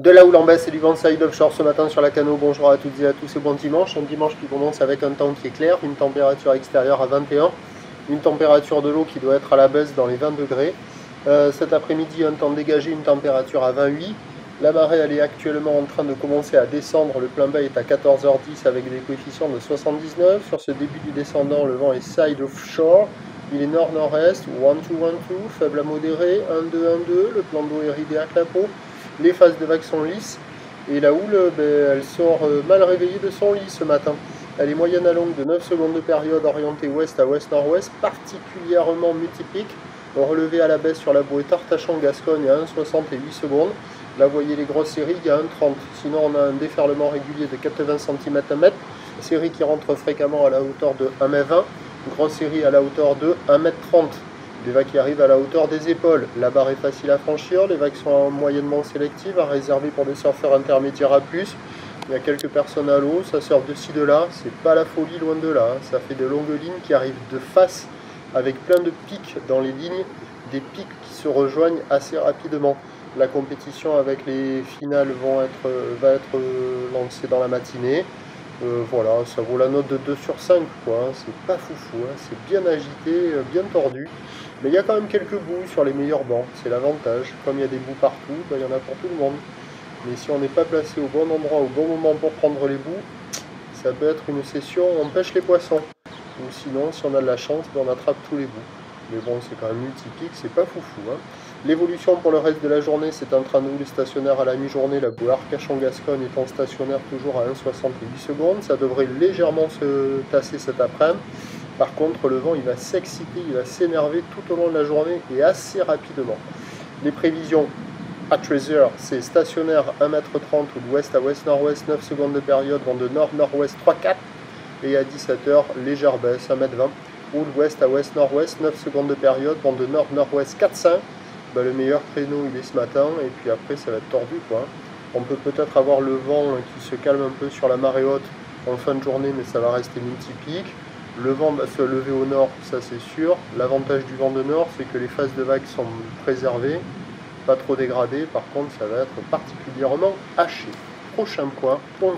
De la houle en baisse et du vent side offshore ce matin sur la Cano. Bonjour à toutes et à tous et bon dimanche. Un dimanche qui commence avec un temps qui est clair, une température extérieure à 21, une température de l'eau qui doit être à la baisse dans les 20 degrés. Cet après-midi, un temps dégagé, une température à 28. La marée elle est actuellement en train de commencer à descendre. Le plein bas est à 14h10 avec des coefficients de 79. Sur ce début du descendant, le vent est side offshore. Il est nord-nord-est, 1-2-1-2, faible à modéré, 1-2-1-2. Le plan d'eau est ridé à clapot. Les phases de vagues sont lisses et la houle, elle sort mal réveillée de son lit ce matin. Elle est moyenne à longue de 9 secondes de période orientée ouest à ouest-nord-ouest, particulièrement multiplique. Relevé à la baisse sur la bouée Tartachon-Gascogne à 1,68 secondes. Là, vous voyez les grosses séries, il y a 1,30. Sinon, on a un déferlement régulier de 80 cm à mètre. Série qui rentre fréquemment à la hauteur de 1,20 m. Grosse série à la hauteur de 1,30 m. Des vagues qui arrivent à la hauteur des épaules. La barre est facile à franchir, les vagues sont moyennement sélectives, réservées pour des surfeurs intermédiaires à plus. Il y a quelques personnes à l'eau, ça surfe de ci de là, c'est pas la folie loin de là. Ça fait de longues lignes qui arrivent de face avec plein de pics dans les lignes, des pics qui se rejoignent assez rapidement. La compétition avec les finales va être lancée dans la matinée. Voilà, ça vaut la note de 2 sur 5, quoi. C'est pas foufou, hein. C'est bien agité, bien tordu. Mais il y a quand même quelques boues sur les meilleurs bancs, c'est l'avantage. Comme il y a des boues partout, il y en a pour tout le monde. Mais si on n'est pas placé au bon endroit, au bon moment pour prendre les boues, ça peut être une session où on pêche les poissons. Ou sinon, si on a de la chance, on attrape tous les bouts. Mais bon, c'est quand même multiplique, c'est pas foufou, hein. L'évolution pour le reste de la journée, c'est un train de houle stationnaire à la mi-journée. La bouée Arcachon-Gascogne étant stationnaire toujours à 1,68 secondes. Ça devrait légèrement se tasser cet après-midi. Par contre, le vent, il va s'exciter, il va s'énerver tout au long de la journée et assez rapidement. Les prévisions à 13h, c'est stationnaire 1,30 m ou d'ouest à ouest-nord-ouest, 9 secondes de période, vent de nord-nord-ouest 3,4. Et à 17h, légère baisse, 1,20 m. Ou d'ouest à ouest-nord-ouest, 9 secondes de période, vent de nord-nord-ouest 4,5. Le meilleur créneau il est ce matin et puis après ça va être tordu, quoi. On peut peut-être avoir le vent qui se calme un peu sur la marée haute en fin de journée, mais ça va rester multiplique. Le vent va se lever au nord, ça c'est sûr. L'avantage du vent de nord, c'est que les phases de vagues sont préservées, pas trop dégradées. Par contre, ça va être particulièrement haché. Prochain point, 11h.